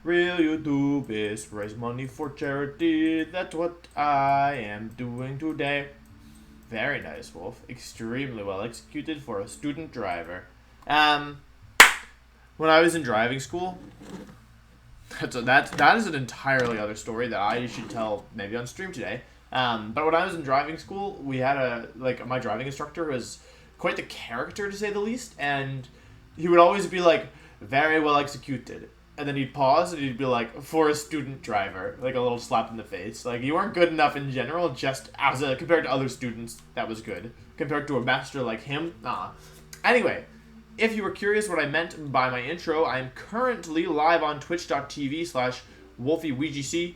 Real YouTube is raise money for charity. That's what I am doing today. Very nice, Wolf. Extremely well executed for a student driver. Um, when I was in driving school, that is an entirely other story that I should tell maybe on stream today. But when I was in driving school, we had my driving instructor was quite the character to say the least, and he would always be like, very well executed. And then he'd pause and he'd be like, for a student driver, like a little slap in the face. Like, you weren't good enough in general, just compared to other students, that was good. Compared to a master like him, nah. Anyway, if you were curious what I meant by my intro, I'm currently live on twitch.tv/WolfeyVGC.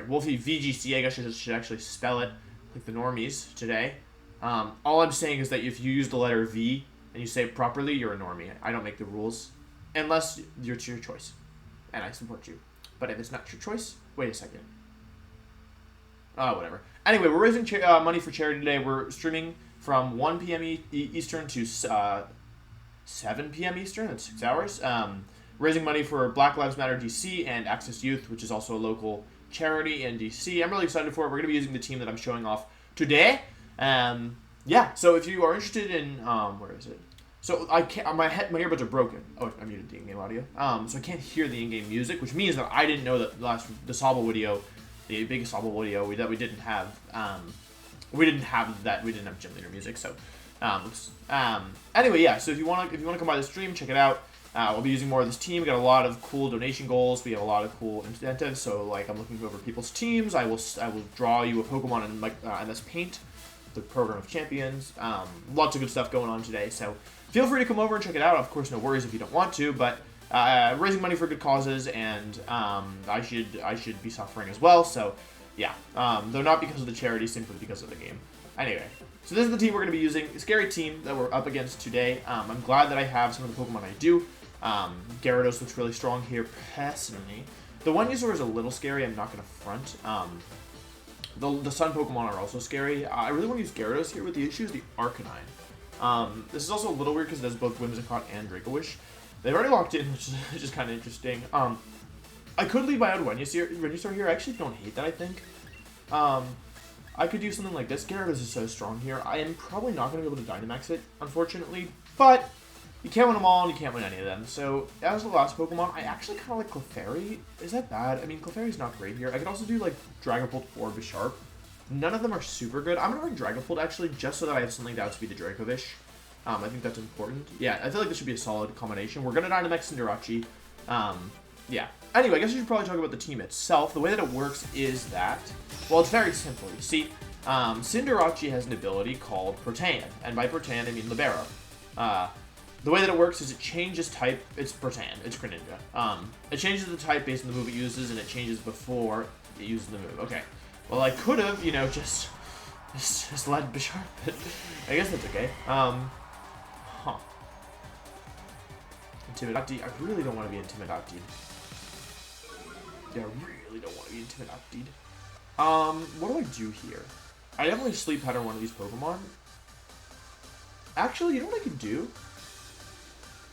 Wolfey VGC, I guess I should actually spell it like the normies today. All I'm saying is that if you use the letter V and you say it properly, you're a normie. I don't make the rules. Unless it's your choice. And I support you. But if it's not your choice, wait a second. Whatever. Anyway, we're raising money for charity today. We're streaming from 1 p.m. Eastern to 7 p.m. Eastern. That's 6 hours. Raising money for Black Lives Matter DC and Access Youth, which is also a local charity in DC. I'm really excited for it. We're going to be using the team that I'm showing off today. Yeah, so if you are interested in... where is it? So I can't. My earbuds are broken. Oh, I muted the in-game audio. So I can't hear the in-game music, which means that I didn't know that the Sobble video, the biggest Sobble video that we didn't have. We didn't have gym leader music. So, anyway, yeah. So if you want to come by the stream, check it out. We'll be using more of this team. We got a lot of cool donation goals. We have a lot of cool incentives. So like I'm looking over people's teams. I will draw you a Pokemon in this Paint, the program of champions. Lots of good stuff going on today. So. Feel free to come over and check it out. Of course, no worries if you don't want to, but raising money for good causes, and I should be suffering as well. So, yeah, though not because of the charity, simply because of the game. Anyway, so this is the team we're going to be using. A scary team that we're up against today. I'm glad that I have some of the Pokemon I do. Gyarados looks really strong here, personally. The Venusaur is a little scary. I'm not going to front. The Sun Pokemon are also scary. I really want to use Gyarados here, but the issue is the Arcanine. This is also a little weird because it has both Whimsicott and Draco-Wish. They've already locked in, which is kind of interesting. I could leave my own Venusaur here. I actually don't hate that, I think. I could do something like this. Gyarados is so strong here. I am probably not going to be able to Dynamax it, unfortunately. But you can't win them all, and you can't win any of them. So, as the last Pokemon, I actually kind of like Clefairy. Is that bad? I mean, Clefairy's not great here. I could also do, like, Dragapult or Bisharp. None of them are super good. I'm going to bring Dragapult, actually, just so that I have something to outspeed the Dracovish. I think that's important. Yeah, I feel like this should be a solid combination. We're going to Dynamax Cinderace. Yeah. Anyway, I guess I should probably talk about the team itself. The way that it works is that... Well, it's very simple. You see, Cinderace has an ability called Protean. And by Protean, I mean Libero. The way that it works is it changes type. It's Protean. It's Greninja. It changes the type based on the move it uses, and it changes before it uses the move. Okay. Well, I could have, just led Bisharp, but I guess that's okay. Intimidati. I really don't want to be Intimidati. Yeah, I really don't want to be Intimidati. What do I do here? I definitely Sleep Powder one of these Pokemon. Actually, you know what I could do?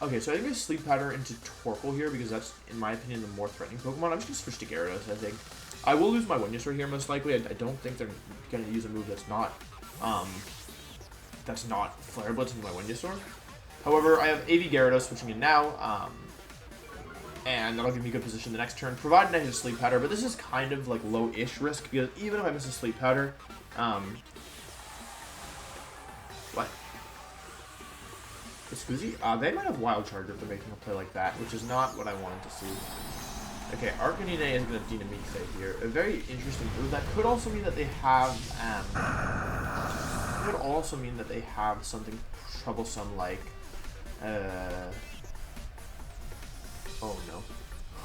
Okay, so I think I Sleep Powder into Torkoal here because that's, in my opinion, the more threatening Pokemon. I'm just going to switch to Gyarados, I think. I will lose my Venusaur here most likely. I don't think they're going to use a move that's not Flare Blitz into my Venusaur. However, I have AV Gyarados switching in now, and that'll give me a good position the next turn, provided I hit a Sleep Powder. But this is kind of like low-ish risk because even if I miss a Sleep Powder, what? Excuse they might have Wild Charge if they're making a play like that, which is not what I wanted to see. Okay, Arcanine is going to Dynamique here. A very interesting move. That could also mean that they have, could also mean that they have something troublesome like, oh no.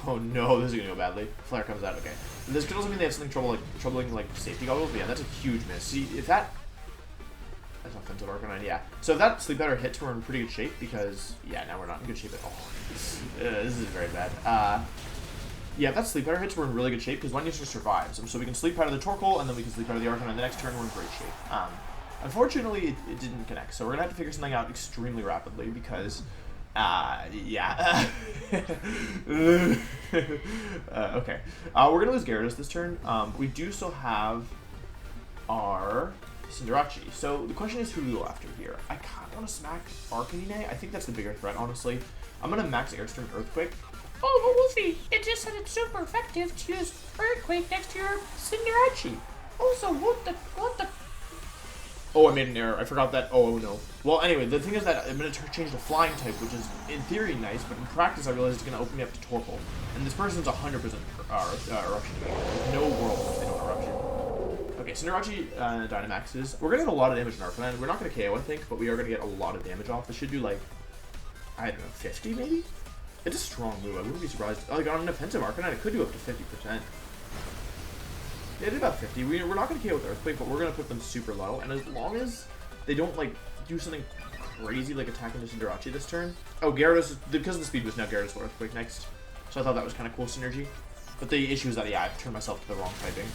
Oh no, this is going to go badly. Flare comes out, okay. This could also mean they have something troubling like safety goggles, but yeah, that's a huge miss. See, if that... That's offensive Arcanine, yeah. So if that Sleep Powder hits, we're in pretty good shape because, yeah, now we're not in good shape at all. This is very bad. Yeah, if that Sleep Powder hits, we're in really good shape because Venusaur survives. So we can Sleep Powder the Torkoal, and then we can Sleep Powder the Arcanine. The next turn, we're in great shape. Unfortunately, it didn't connect, so we're going to have to figure something out extremely rapidly because Yeah. Okay. We're gonna lose Gyarados this turn. We do still have our Cinderace. So the question is who do we go after here? I kind of want to smack Arcanine. I think that's the bigger threat, honestly. I'm gonna max Airstream Earthquake. Oh, but Wolfie, it just said it's super effective to use Earthquake next to your Cinderace. Also, what the? Oh, I made an error. I forgot that. Oh, no. Well, anyway, the thing is that I'm going to change the flying type, which is, in theory, nice, but in practice, I realized it's going to open me up to Torkoal. And this person's 100% Eruption. There's no world in which they don't Eruption. Okay, Cinderace Dynamaxes. We're going to get a lot of damage in Arcanine. We're not going to KO, I think, but we are going to get a lot of damage off. This should do, like, I don't know, 50, maybe? It's a strong move. I wouldn't be surprised. Like, on an offensive Arcanine, it could do up to 50%. They did about 50. We're not going to KO with Earthquake, but we're going to put them super low. And as long as they don't, like, do something crazy like attacking the Cinderace this turn. Oh, Gyarados, because of the speed boost, now Gyarados will Earthquake next. So I thought that was kind of cool synergy. But the issue is that, yeah, I've turned myself to the wrong typing.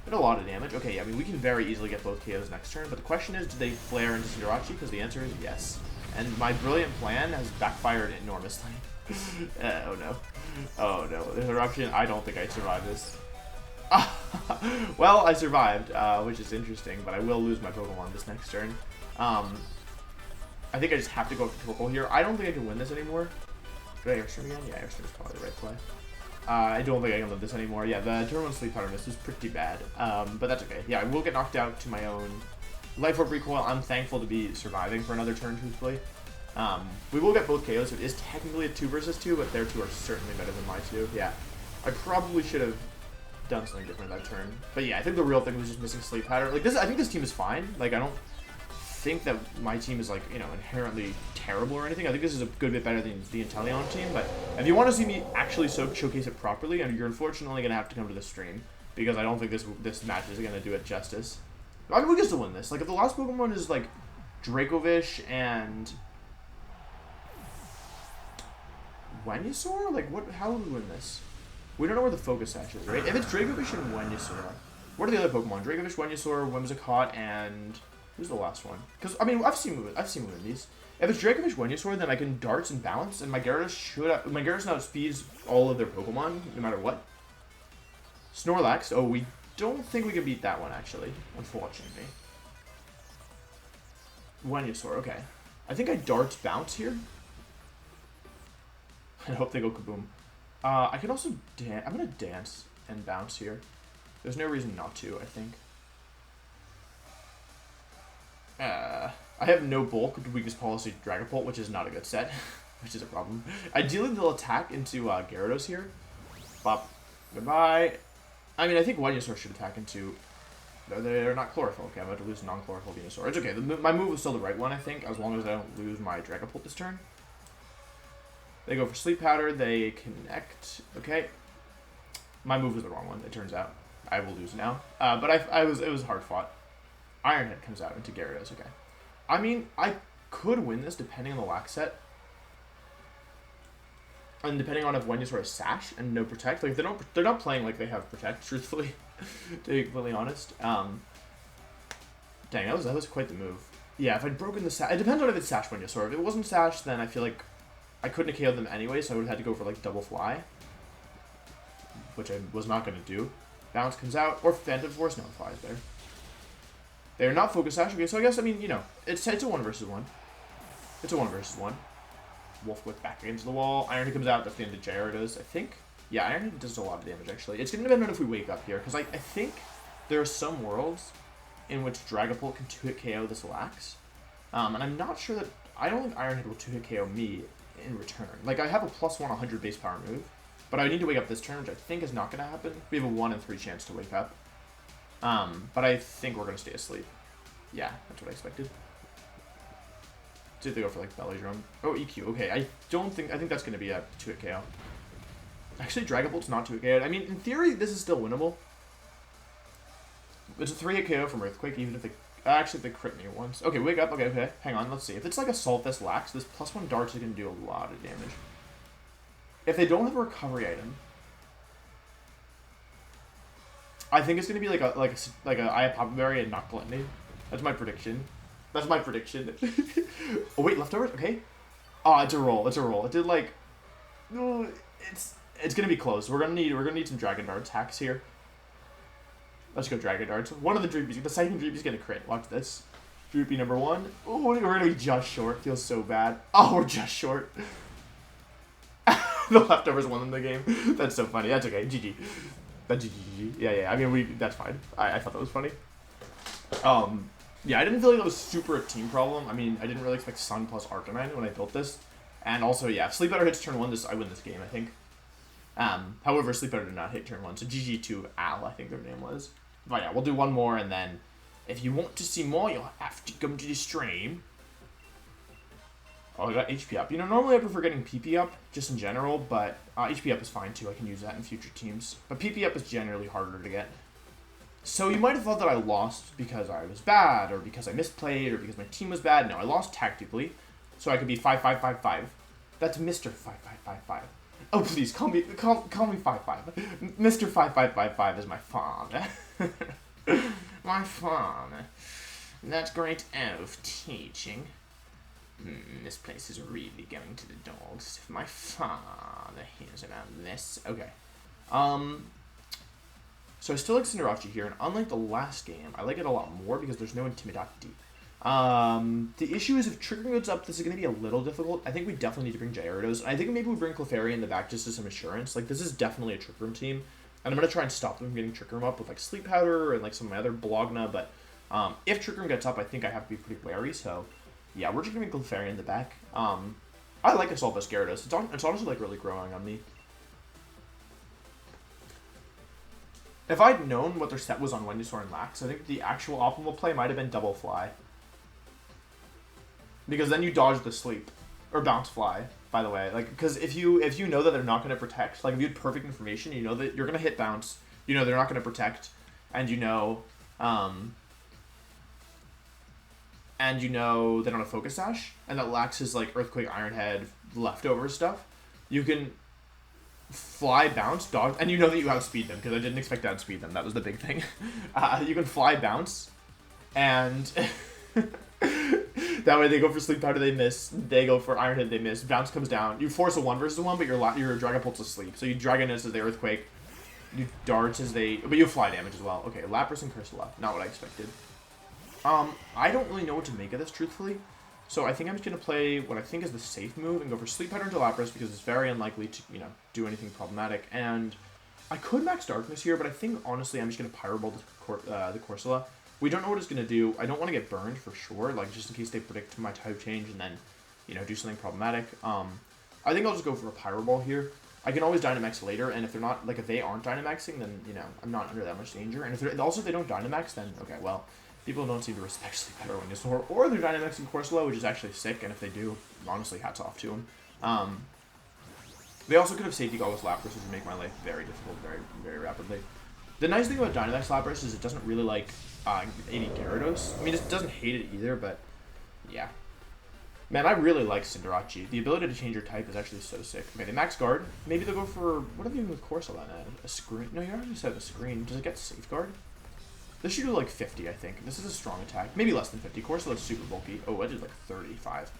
Did a lot of damage. Okay, yeah, I mean, we can very easily get both KOs next turn. But the question is, do they flare into Cinderace? Because the answer is yes. And my brilliant plan has backfired enormously. Oh, no. Oh, no. There's an Eruption. I don't think I survive this. Well, I survived, which is interesting, but I will lose my Pokemon this next turn. I think I just have to go for Torkoal here. I don't think I can win this anymore. Did I Airstream again? Yeah, Airstream is probably the right play. I don't think I can live this anymore. Yeah, the turn 1 Sleep Powder miss was pretty bad, but that's okay. Yeah, I will get knocked out to my own Life Orb recoil. I'm thankful to be surviving for another turn, truthfully. We will get both KOs, so it is technically a 2 versus 2, but their 2 are certainly better than my 2. Yeah, I probably should have done something different that turn. But yeah, I think the real thing was just missing Sleep Powder. Like, I think this team is fine. Like, I don't think that my team is, like, you know, inherently terrible or anything. I think this is a good bit better than the Inteleon team. But if you want to see me actually showcase it properly, you're unfortunately going to have to come to the stream, because I don't think this match is going to do it justice. I mean, we can still win this. Like, if the last Pokemon is, like, Dracovish and Venusaur? Like, how would we win this? We don't know where the Focus Sash is, right? If it's Dracovish and Venusaur, what are the other Pokemon? Dracovish, Venusaur, Whimsicott, and who's the last one? Because I mean, I've seen movement in these. If it's Dracovish, Venusaur, then I can Darts and Bounce, and my Gyarados now speeds all of their Pokemon, no matter what. Snorlax. Oh, we don't think we can beat that one, actually, unfortunately. Venusaur. Okay, I think I Darts Bounce here. I hope they go kaboom. I can also dance. I'm going to dance and bounce here. There's no reason not to, I think. I have no bulk to weakness policy Dragapult, which is not a good set, which is a problem. Ideally, they'll attack into Gyarados here. Bop. Goodbye. I mean, I think Venusaur should attack into... No, they're not Chlorophyll. Okay, I'm about to lose non-Chlorophyll Venusaur. It's okay. My move was still the right one, I think, as long as I don't lose my Dragapult this turn. They go for Sleep Powder, they connect, okay. My move was the wrong one, it turns out. I will lose now. But it was hard fought. Iron Head comes out into Gyarados, okay. I mean, I could win this depending on the Wax set. And depending on if Venusaur has Sash and no Protect. Like, they're not playing like they have Protect, truthfully, to be completely honest. Dang, that was quite the move. Yeah, if I'd broken the Sash, it depends on if it's Sash Venusaur. If it wasn't Sash, then I feel like I couldn't have KO'd them anyway, so I would have had to go for, like, double fly. Which I was not going to do. Bounce comes out, or Phantom Force, no, flies there. They're not Focus Sash, okay, so I guess, I mean, you know, it's a 1 versus 1. It's a 1 versus 1. Wolfe Glick back against the wall. Iron Head comes out, that's the end of Gyarados, I think. Yeah, Iron Head does a lot of damage, actually. It's going to depend on if we wake up here, because I think there are some worlds in which Dragapult can 2-hit KO this Wax. And I'm not sure that... I don't think Iron Head will 2-hit KO me in return. Like, I have a +1 100 base power move, but I need to wake up this turn, which I think is not going to happen. We have a 1 in 3 chance to wake up. But I think we're going to stay asleep. Yeah, that's what I expected. See if they go for, like, Belly Drum. Oh, EQ. Okay, I think that's going to be a 2-hit KO. Actually, Dragapult's not 2-hit KO. I mean, in theory, this is still winnable. It's a 3-hit KO from Earthquake, even if they... Actually, they crit me once. Okay, wake up. Okay. Hang on, let's see. If it's like Assault Vest Lax, this +1 Darts is going to do a lot of damage. If they don't have a recovery item, I think it's going to be like a Eye of Papa Berry and not Gluttony. That's my prediction. Oh, wait, leftovers? Okay. Oh, it's a roll. It's a roll. It did like, oh, it's gonna be close. We're gonna need some Dragon Darts hacks here. Let's go Dragon Darts. One of the Droopies, the second Droopy's gonna crit. Watch this. Droopy number 1. Oh, we're gonna be just short. Feels so bad. Oh, we're just short. The leftovers won in the game. That's so funny. That's okay. GG. That's GG. Yeah. I mean, that's fine. I thought that was funny. Yeah, I didn't feel like that was super a team problem. I mean, I didn't really expect Sun plus Arcanine when I built this. And also, yeah, if Sleep Powder hits turn 1, I win this game, I think. However, Sleep Powder did not hit turn 1, so GG to Al, I think their name was. But yeah, we'll do one more, and then if you want to see more, you'll have to come to the stream. Oh, I got HP up. You know, normally I prefer getting PP up, just in general, but HP up is fine too. I can use that in future teams. But PP up is generally harder to get. So you might have thought that I lost because I was bad, or because I misplayed, or because my team was bad. No, I lost tactically, so I could be 5-5-5-5. That's Mr. 5-5-5-5. Oh, please, call me 5-5. Mr. 5-5-5-5 is my fawn. My fawn. That's great elf teaching. This place is really going to the dogs. If my father hears about this. Okay. So I still like Cinderace here, and unlike the last game, I like it a lot more because there's no Intimidati. The issue is if triggering goes up, this is going to be a little difficult. I think we definitely need to bring Gyarados. And I think maybe we bring Clefairy in the back just as some assurance. Like, this is definitely a Trick Room team. And I'm going to try and stop them from getting Trick Room up with, like, Sleep Powder and, like, some of my other Bologna. But if Trick Room gets up, I think I have to be pretty wary. So, yeah, we're just going to bring Clefairy in the back. I like Assault-Vest Gyarados. It's honestly, like, really growing on me. If I'd known what their set was on Venusaur and Lax, I think the actual optimal play might have been Double Fly. Because then you dodge the sleep. Or Bounce Fly, by the way. Like, because if you know that they're not going to protect, like if you had perfect information, you know that you're going to hit Bounce, you know they're not going to protect, and you know they don't have Focus Sash, and that Lax is like Earthquake, Iron Head, leftover stuff, you can fly, bounce, dodge, and you know that you outspeed them, because I didn't expect to outspeed them. That was the big thing. You can fly, bounce, and that way they go for Sleep Powder, they miss. They go for Iron Head, they miss. Bounce comes down. You force a 1 versus 1, but your Dragon Pulse is Sleep. So you Dragon as they Earthquake, you Darts as they... But you fly damage as well. Okay, Lapras and Cursula. Not what I expected. I don't really know what to make of this, truthfully. So I think I'm just going to play what I think is the safe move and go for Sleep Powder into Lapras because it's very unlikely to, you know, do anything problematic. And I could max Darkness here, but I think, honestly, I'm just going to Pyro Ball the Corsola. We don't know what it's going to do. I don't want to get burned for sure, like, just in case they predict my type change and then, you know, do something problematic. I think I'll just go for a Pyro Ball here. I can always Dynamax later, and if they're not, like, if they aren't Dynamaxing, then, you know, I'm not under that much danger. And if also if they don't Dynamax, then, okay, well... People don't seem to respect Sleep Powder Venusaur, or they're Dynamaxing Corsola, which is actually sick, and if they do, honestly, hats off to them. They also could have Safety Gauntlet Lapras, which would make my life very difficult very, very rapidly. The nice thing about Dynamax Lapras is it doesn't really like any Gyarados. I mean, it doesn't hate it either, but yeah. Man, I really like Cinderace. The ability to change your type is actually so sick. Okay, they max guard. Maybe they'll go for, what are they doing with Corsola now? A screen? No, you already said a screen. Does it get Safeguard? This should do like 50, I think. This is a strong attack. Maybe less than 50. Corsola is super bulky. Oh, I did like 35.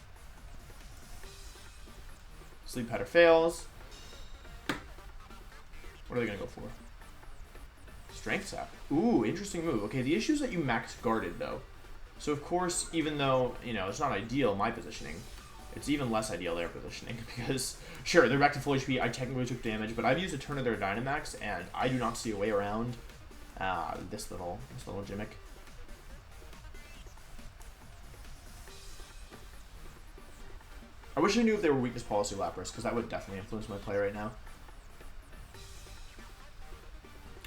Sleep Powder fails. What are they going to go for? Strength Sap. Ooh, interesting move. Okay, the issue is that you max guarded, though. So, of course, even though, you know, it's not ideal, my positioning, it's even less ideal their positioning. Because, sure, they're back to full HP. I technically took damage, but I've used a turn of their Dynamax, and I do not see a way around this little gimmick. I wish I knew if they were weakness policy Lapras, because that would definitely influence my play right now.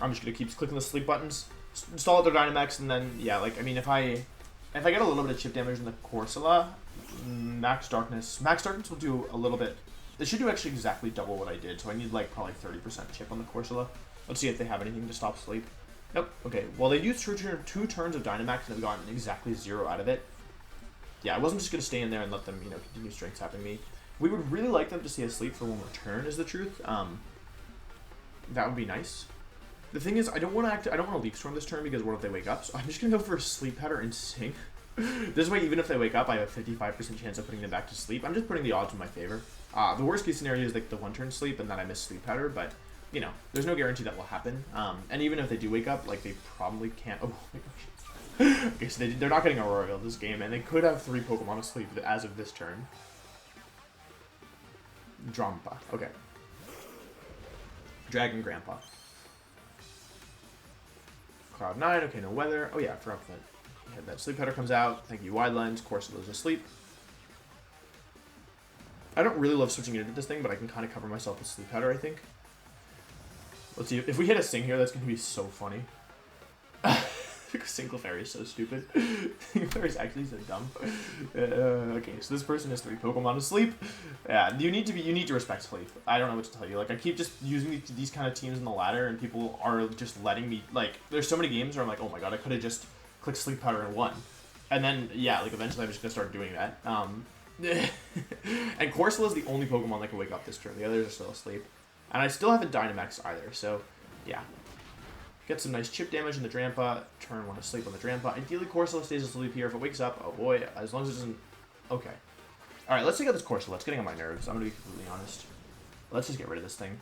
I'm just gonna keep clicking the sleep buttons, install out their Dynamax, and then yeah, like I mean, if I get a little bit of chip damage in the Corsola, Max Darkness will do a little bit. It should do actually exactly double what I did, so I need like probably 30% chip on the Corsola. Let's see if they have anything to stop sleep. Nope. Okay. Well, they used two turns of Dynamax and have gotten exactly 0 out of it. Yeah, I wasn't just gonna stay in there and let them, you know, continue strength tapping me. We would really like them to stay asleep for one more turn, is the truth. That would be nice. The thing is, I don't want to Leaf Storm this turn because what if they wake up? So I'm just gonna go for a Sleep Powder and Sing. This way, even if they wake up, I have a 55% chance of putting them back to sleep. I'm just putting the odds in my favor. The worst case scenario is like the one turn sleep and then I miss sleep powder, but you know, there's no guarantee that will happen. And even if they do wake up, like they probably can't. Oh my gosh. Okay, so they're not getting Aurora this game, and they could have 3 Pokemon asleep as of this turn. Drampa. Okay. Dragon Grandpa. Cloud 9. Okay, no weather. Oh yeah, I forgot that sleep powder comes out. Thank you, Wide Lens. Corsola's asleep. I don't really love switching into this thing, but I can kind of cover myself with sleep powder, I think. Let's see. If we hit a Sing here, that's going to be so funny. Single Fairy is so stupid. Single Fairy is actually so dumb. Okay, so this person has 3 Pokemon asleep. Yeah, you need to respect sleep. I don't know what to tell you. Like, I keep just using these kind of teams in the ladder, and people are just letting me, like, there's so many games where I'm like, oh my god, I could have just clicked Sleep Powder and won. And then, yeah, like, eventually I'm just going to start doing that. And Corsola is the only Pokemon that can wake up this turn. The others are still asleep. And I still haven't Dynamax either, so, yeah. Get some nice chip damage in the Drampa. Turn 1 asleep on the Drampa. Ideally, Corsola stays asleep here. If it wakes up, oh boy, as long as it doesn't... Okay. Alright, let's take out this Corsola. It's getting on my nerves. I'm going to be completely honest. Let's just get rid of this thing.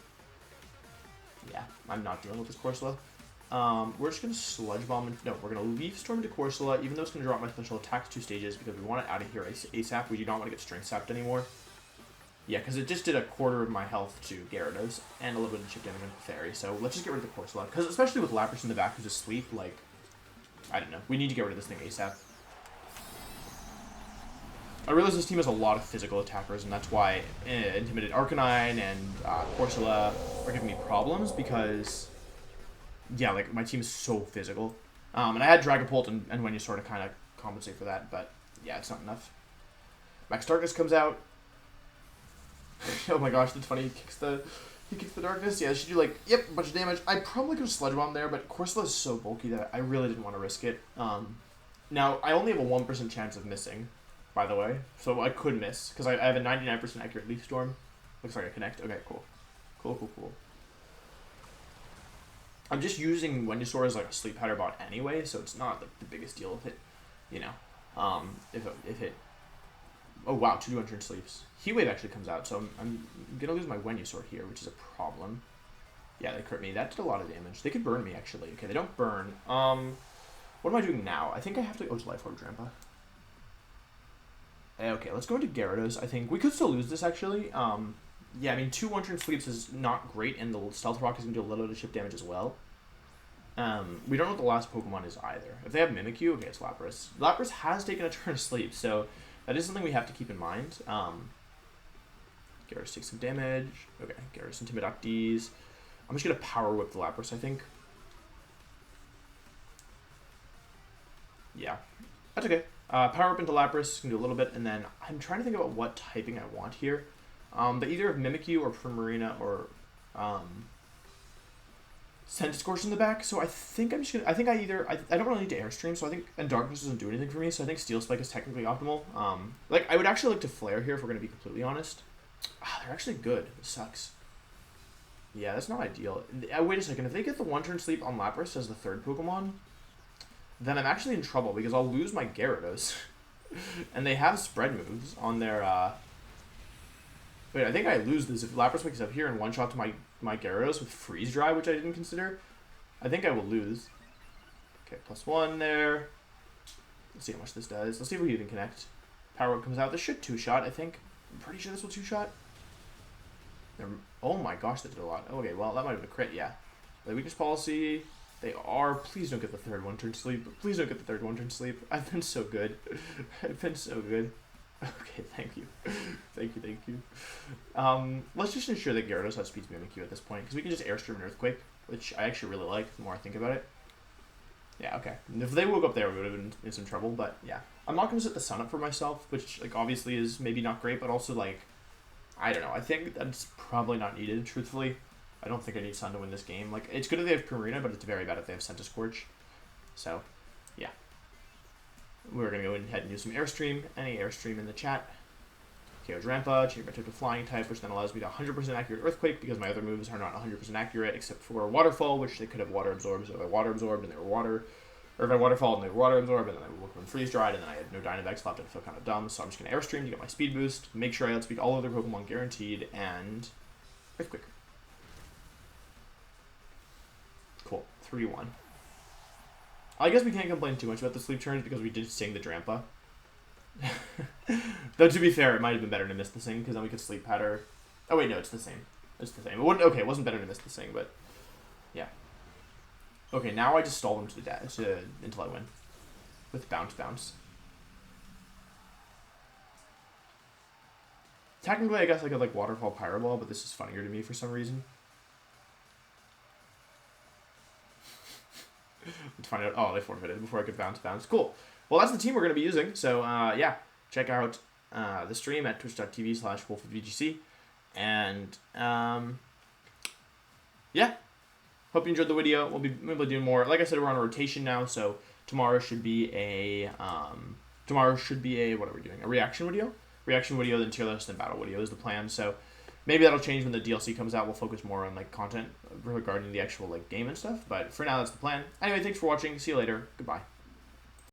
Yeah, I'm not dealing with this Corsola. We're just going to Sludge Bomb. No, we're going to Leaf Storm to Corsola, even though it's going to drop my special attacks 2 stages because we want it out of here ASAP. We do not want to get Strength Sapped anymore. Yeah, because it just did a quarter of my health to Gyarados and a little bit of chip damage on Fairy. So let's just get rid of the Corsola. Because especially with Lapras in the back who's asleep, like, I don't know. We need to get rid of this thing ASAP. I realize this team has a lot of physical attackers, and that's why Intimidated Arcanine and Corsola are giving me problems because, yeah, like, my team is so physical. And I had Dragapult and when you sort of kind of compensate for that, but, yeah, it's not enough. Max Darkness comes out. Oh my gosh, that's funny. He kicks the darkness. Yeah, she do like, yep, a bunch of damage. I probably could have Sludge Bomb there, but Corsola is so bulky that I really didn't want to risk it. Now, I only have a 1% chance of missing, by the way. So I could miss, because I have a 99% accurate Leaf Storm. Looks like I connect. Okay, cool. Cool. I'm just using Venusaur as like a Sleep Powder bot anyway, so it's not like the biggest deal if it, you know, if it... Oh wow, 2 200 sleeps. Heat Wave actually comes out, so I'm gonna lose my Venusaur here, which is a problem. Yeah, they crit me. That did a lot of damage. They could burn me actually. Okay, they don't burn. What am I doing now? I think I have to. Oh, it's Life Orb Drampa. Okay, let's go into Gyarados. I think we could still lose this actually. Yeah, I mean 2 1-turn sleeps is not great, and the Stealth Rock is gonna do a little bit of chip damage as well. We don't know what the last Pokemon is either. If they have Mimikyu, okay, it's Lapras. Lapras has taken a turn of sleep, so that is something we have to keep in mind. Gyarados takes some damage. Okay, Gyarados Intimidate these. I'm just going to Power Whip the Lapras, I think. Yeah, that's okay. Power Whip into Lapras, can do a little bit, and then I'm trying to think about what typing I want here. They either have Mimikyu or Primarina or Centiskorch in the back, so I think I'm just gonna. I think I don't really need to Airstream, so I think and Darkness doesn't do anything for me, so I think Steel Spike is technically optimal. Like I would actually like to Flare here if we're gonna be completely honest. They're actually good. It sucks. Yeah, that's not ideal. Wait a second. If they get the 1-turn sleep on Lapras as the 3rd Pokemon, then I'm actually in trouble because I'll lose my Gyarados, and they have spread moves on their. Wait, I think I lose this if Lapras wakes up here and one-shot to my Gyarados with Freeze Dry, which I didn't consider. I think I will lose. Okay, +1 there. Let's see how much this does. Let's see if we even connect. Power Whip comes out. This should 2-shot, I think. I'm pretty sure this will 2-shot. Oh my gosh, that did a lot. Okay, well, that might have been a crit, yeah. The weakness policy, they are. Please don't get the 3rd 1-turn sleep. Please don't get the 3rd 1-turn sleep. I've been so good. I've been so good. Okay, thank you. Thank you. Let's just ensure that Gyarados has Speed Mimikyu at this point, because we can just Airstream and Earthquake, which I actually really like the more I think about it. Yeah, okay. And if they woke up there, we would have been in some trouble, but yeah. I'm not going to set the sun up for myself, which, like, obviously is maybe not great, but also, like, I don't know. I think that's probably not needed, truthfully. I don't think I need sun to win this game. Like, it's good if they have Primarina, but it's very bad if they have Centiskorch. So, yeah. We're going to go ahead and use some Airstream. Any Airstream in the chat. KO Drampa, change my type to Flying type, which then allows me to 100% accurate Earthquake, because my other moves are not 100% accurate, except for Waterfall, which they could have Water Absorbed, so I Water Absorbed and they were Water. Or if I waterfall and they water absorb, and then I will come freeze dried, and then I had no Dynamax left, I feel kind of dumb. So I'm just gonna Airstream to get my speed boost, make sure I outspeed all other Pokemon guaranteed, and Earthquake. Cool, 3-1. I guess we can't complain too much about the sleep turns because we did sing the Drampa. Though to be fair, it might have been better to miss the sing because then we could sleep powder. Oh wait, no, it's the same. It's the same. Okay, it wasn't better to miss the sing, but yeah. Okay, now I just stall them to the until I win with bounce. Technically, I guess I could like waterfall Pyro Ball, but this is funnier to me for some reason. Let's find out. Oh, they forfeited before I could bounce. Cool. Well, that's the team we're going to be using. So, yeah, check out the stream at twitch.tv/WolfeyVGC. And, yeah, hope you enjoyed the video. We'll be maybe doing more. Like I said, we're on a rotation now, so tomorrow should be a, what are we doing? A reaction video? Reaction video, then tier list, then battle video is the plan. So maybe that'll change when the DLC comes out. We'll focus more on like content regarding the actual like game and stuff. But for now, that's the plan. Anyway, thanks for watching. See you later. Goodbye.